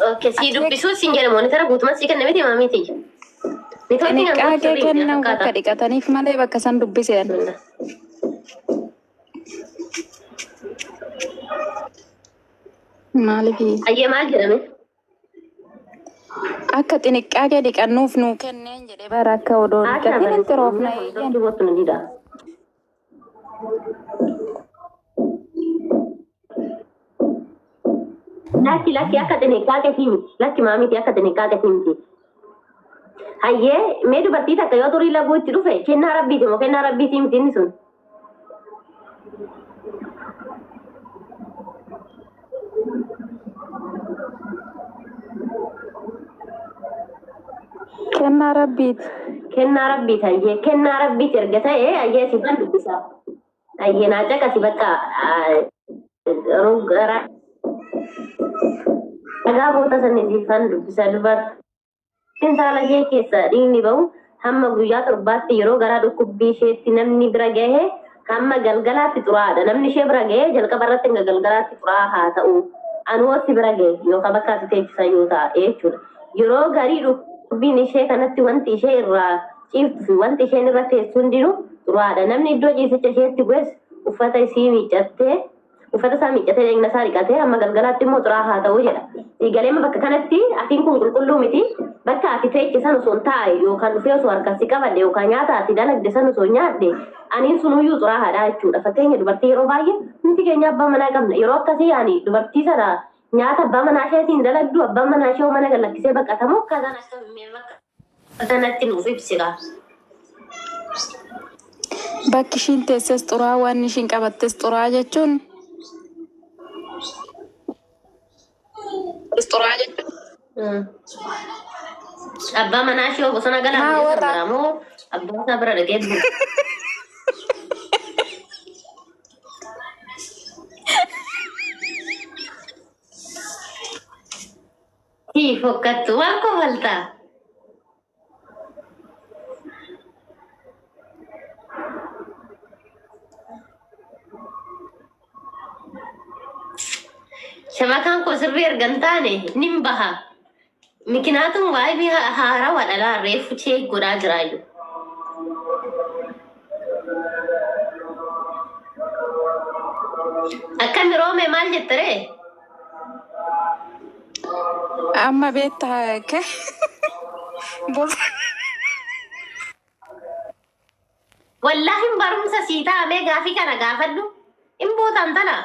Oke, si dubbisu sinjala monitara guutummaa si kenna miti maamiti. Ini kaake kenna bakka dhiqataniif malee bakka san dubbiseen. Maalifi? Ayyee maal jedhame? Akka xiniqqaaqee dhiqannuuf nuu kenneen jedhe bara akka odoo dhiqatiin itti roofna eeyyan. Laki akka xiniqqaaqee miti. Laki maamiti akka xiniqqaaqee miti. Ayyee mee dubartii takka yoo turii laguu itti dhufe kennaa rabbiiti moo kennaa rabbiiti miti inni sun? Kennaa rabbiiti. Kennaa rabbiiti ayyee kennaa rabbiiti erga ta'e ayyee sifan dubbisa. Ayyee naa caqasi bakka roggara. Dhagaa boota sanii sifan dubbisa dubartiin saala ishee keessa dhiigni bahu hamma guyyaa torbaatti yeroo garaa dhukkubbii isheetti namni bira gahe hamma galgalaatti xuraadha. Namni ishee bira gahe jalqaba irratti hanga galgalaatti xuraa haa ta'u. Anuwatti bira gahe yookaan bakka ati teessisa yoo ta'e jechuudha. Yeroo garii dhukkubbiin ishee kanatti wanti ishee irraa ciiftu fi wanti isheen irra teessu hundinuu xuraadha. Namni iddoo ciisicha isheetti bu'es uffata isii miiccattee uffata isaa miiccatee eegna isaa dhiqatee hamma galgalaatti immoo xuraa haa ta'u jedha. Galeema bakka kanatti atiin kun qulqulluu miti bakka ati teechisan osoo hin taa'e yookaan dhufee osoo harkatti qabadde yookaan nyaata ati dalagde san osoo nyaadde aniin sunuyyuu xuraa haadha jechuudha. Fakkeenya dubartii yeroo baay'ee nuti keenya abbaa manaa qabna yeroo akkasii yaani dubartii sana nyaata abbaa manaa isheetiin dalagdu abbaan manaa ishee mana gallakkisee baqatamu akkaataan akka kanatti nuuf ibsira. Bakki ishiin teesses xuraa waan ishiin qabattes xuraa jechuun. Abbaa manaa ishee bosona galaa moo abbaa isaa bira dhaqee bulu. Fokkattu waan kofaltaa. Shamakaan koo sirrii ergan taane nin baha. Mikinaatuun waa'ee haarawaa dhalaa reefu chee godhaa jiraayu. Akkami roome maal jettaree? Amma beektaa ke Wallaahi barumsa sii taa'amee gaafii kana gaafadhu hin bootaan tana.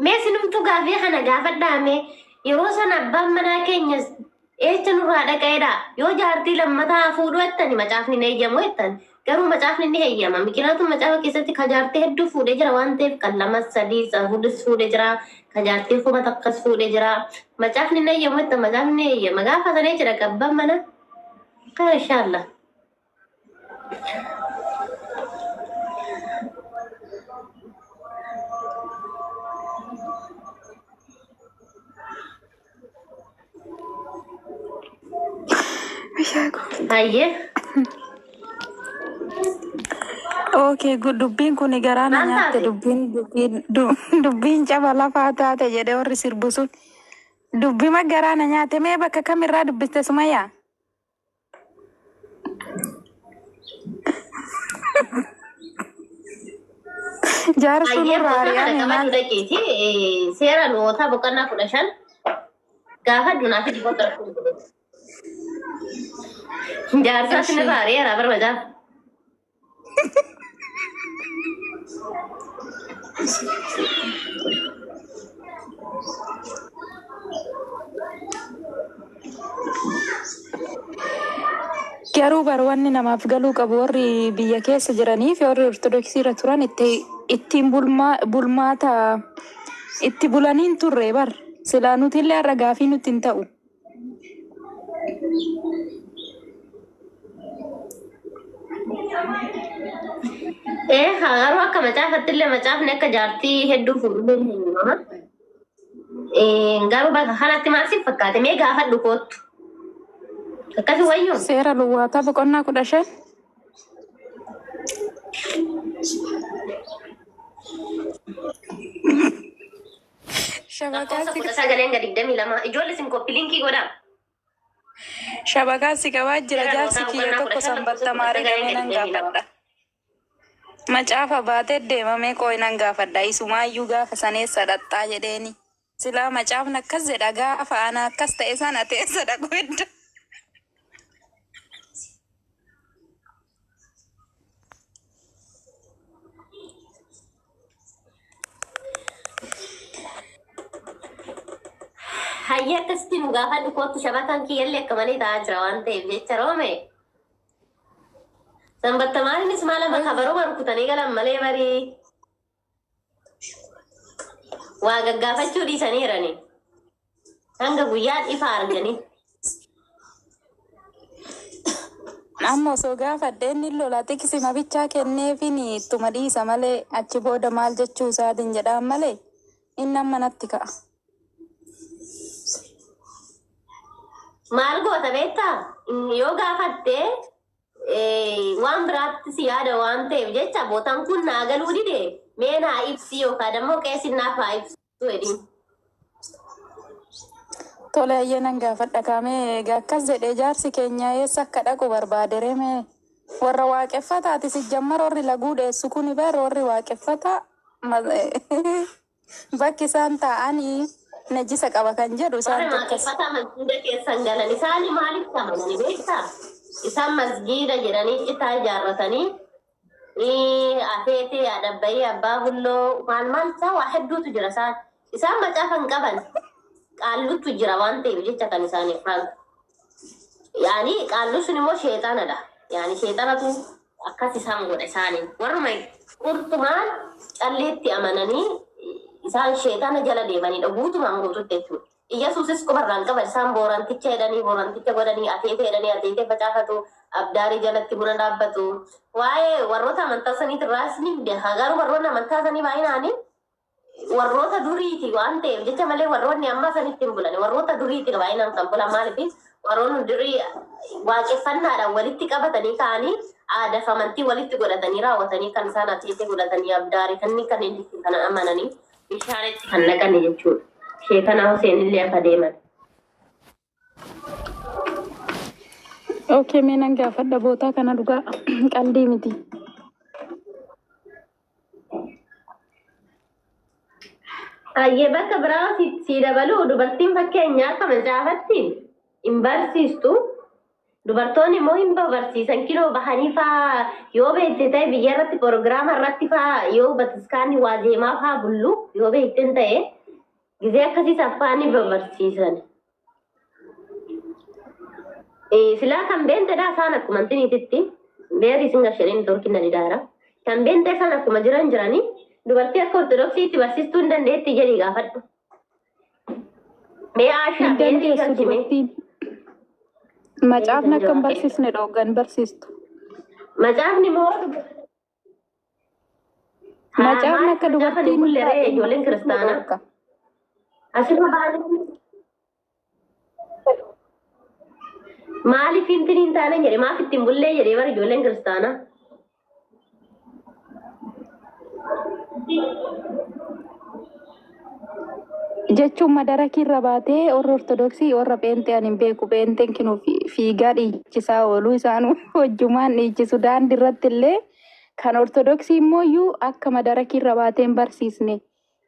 Mee sinumtu gaafii kana gaafadhaame yeroo sana abbaan manaa keenya eessa nurraa dhaqeedha yoo jaartii lammataa fuudhu jettani macaafni ni eeyyamu jettan garuu macaafni ni eeyyama mikinaatu macaafa keessatti ka jaartii hedduu fuudhee jira waan ta'eef kan lama sadii safudis fuudhee jira ka jaartii kuma takkas fuudhee jira macaafni ni eeyyamu jettan macaafni ni eeyyama gaafa sanee jira abbaan manaa kan inshaallah. Aye. Okay, dubbiin kun garaana nyaatte dubbiin caba lafaa taate jedhe warri sirbu sun dubbima garaana nyaate mee bakka kamirraa dubbiste Sumayyaa? Jaarsuun irraa ari'ame maal? Seera nootaa boqonnaa 15 gaafa dunaa fi dibata rakkoo. Jaarsa sinirraa ari'eera barbaada. Garuu barwanni namaaf galuu qabu warri biyya keessa jiranii fi warri ortodoksiirra turan ittiin bulmaata itti bulaniin turre bar silaa nuti illee har'a gaafii nutti hin ta'u. Garuu akka macaafatti illee macaafni akka jaartii hedduu fuudhuu dandeenyu. Garuu bakka kanatti maal siif fakkaate mee gaafadhu koottu. Akkasii wayyoo. Seera luwwaataa boqonnaa 15. Shabakaasi Lakkoofsa 1922 ijoollee isin koppiliinkii godhaa. Shabakaasi qabaa jira jaarsi kiyya tokko sanbatta maarii gamee nan gaafadha. Macaafa baatee deemamee qooyinan gaafadha. Isumaayyuu gaafa saneessa dhaxxaa jedheeni. Silaa macaafni akkas jedha gaafa ana akkas ta'e sana teessa dhaqu hedda. Hayya akkasitti nu gaafadhu kootu shabakaan kiyyallee akka malee ta'aa jira waan ta'eef jecha roome. Sanbatta maaliinis maalama kabaruma rukutanii galan malee barii waa gaggaafachuu dhiisaniirani. Hanga guyyaa ifa arganii. Amma osoo gaafadheen ni lola tikisima bichaa kenneefin ittuma dhiisa malee achi booda maal jechuu isaatiin jedhaan malee inni amma natti ka'a. Maal goota beektaa? Yoo gaafattee waan biraatti si yaada waan ta'eef jecha bootaan kun naa galuu dide mee naa ibsi yookaan immoo qeessin naaf haa ibsu jedhiin. Tole ayyanan gaafadha kaamee egaa akkas jedhee jaarsi keenya eessa akka dhaqu barbaadere mee warra waaqeffataati si jammar warri laguu dheessu kuni bar warri waaqeffata bakki isaan taa'anii najisa qaba kan jedhu isaan tokkos. Waaqeffata masjiida keessan galan isaan maaliif amananii beektaa? Isaan masjiida jedhanii citaa ijaarratanii afeetee adabbayee abbaa bulloo maal isaa waa hedduutu jira isaan macaafa hin qaban. Qaallutu jira waan ta'eef jecha kan isaanii frank. Yaani qaallu sun immoo sheexanadha. Yaani sheexanatu akkas isaan godha isaanii. Warruma qurxumaan calleetti amananii isaan sheexana jala deemanidha. Guutumaan guututti jechuudha. Iyyasuusis qubarraan qaban isaan booranticha jedhanii booranticha godhanii ateete jedhanii ateete facaafatu abdaarii jalatti buna dhaabbatu. Waa'ee warroota amantaa saniitirraas ni garuu warroonni amantaa sanii baay'inaanii warroota duriiti waan ta'eef jecha malee warroonni amma sanitti hin bulan warroota duriiti baay'inaan kan bulan maaliif warroonni durii waaqeffannaadhaan walitti qabatanii ka'anii aadaa fi amantii walitti godhatanii raawwatanii kan isaan ateete godhatanii abdaarii kan inni kana amananii bishaanitti kan naqan jechuudha. Sheekana Huseen illee akka deeman. Okay, mee nan gaafadha bootaa kana dhugaa qaldii miti. Ayyee bakka biraa si dabaluu dubartiin fakkeenyaa akka macaafatti hin barsiistu. Dubartoonni immoo hin barsiisan kiloo bahanii fa'aa yoo beekte ta'e biyya irratti proogiraama irratti fa'aa yoo batiskaanni waazeemaa fa'aa bullu yoo beekten ta'e gizee akkasii saffaanii barsiisan. Silaa kan beentedha isaan akkuma antiniititti beerii singa shiriin torkina didaara. Kan beente isaan akkuma jiranii dubartii akka ortodoksiitti barsiistuu hin dandeetti jedhii gaafadhu. Mee Aashaa beerii galchime. Macaafni akka hin barsiisne dhoogan barsiistu. Macaafni moo Macaafni akka dubartiin mul'eree ijoolleen kiristaanaa. Asirra baanii maaliif hin taane jedhe maaf ittiin bullee jedhee bara ijoolleen kiristaanaa. jechuun madarakii irra baatee warra ortodoksii warra pheenxee ani hin beeku pheenxeen kinuu fiigaa dhiichisaa ooluu isaan hojjumaan dhiichisu daandii irratti illee kan ortodoksii immoo iyyuu akka madarakii irra baatee hin barsiisne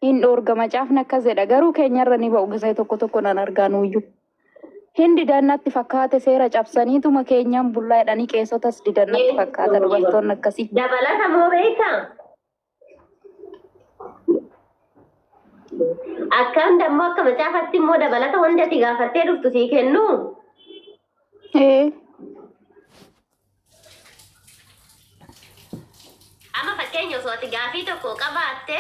hin dhoorga macaafni akkas jedha garuu keenyarra ni ba'u gisee tokko nan argaa nuyyuu. Hindi dannatti fakkaate seera cabsaniituma keenyaan bullaa jedhanii qeessotas didannatti fakkaata dubartoonni akkasii. Dabalata moo beekaa? Akkaan dammoo akka macaafatti immoo dabalata hundatti gaafattee dhuftu sii kennu. Amma fakkeenya osoo ati gaafii tokko qabaatte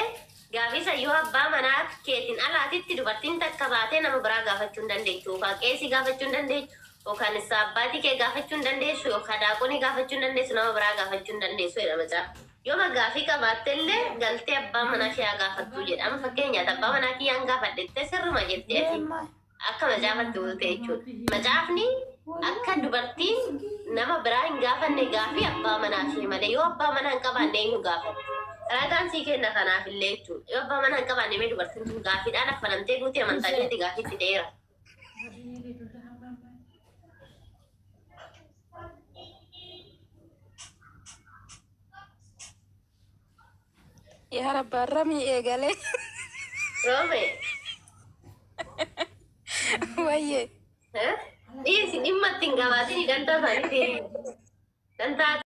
gaafii sayyoo abbaa manaa keetiin alaatitti dubartiin takka baatee nama biraa gaafachuu hin dandeessu yookaan qeesii gaafachuu hin dandeessu yookaan isa abbaatii kee gaafachuu hin dandeessu yookaan daaqonii gaafachuu hin dandeessu nama biraa gaafachuu hin dandeessu jedha macaafa. Yoo gaafii qabaatte illee galtee abbaa manaa kee gaafattuu jedha. Amma fakkeenyaaf abbaa manaa kiyyaan gaafadhette sirruma jettee akka macaafatti ooltee jechuudha. Macaafni akka dubartiin nama biraa hin gaafanne gaafii abbaa manaa kee malee yoo abbaa manaa hin qabaanne eenyu gaafatu. ragaan sii kenna kanaaf illee jechuudha. Yoo abbaa mana hin qabaanne mee dubartiin kun gaaffiidhaan affanamtee duuti amantaa isheetti gaaffii fixeera. Yaa rabbaan ramii eegalee. Roome. Wayyee. Dhiirsi dhimma ittiin gabaatiin dantaa isaanii deemu. Dantaa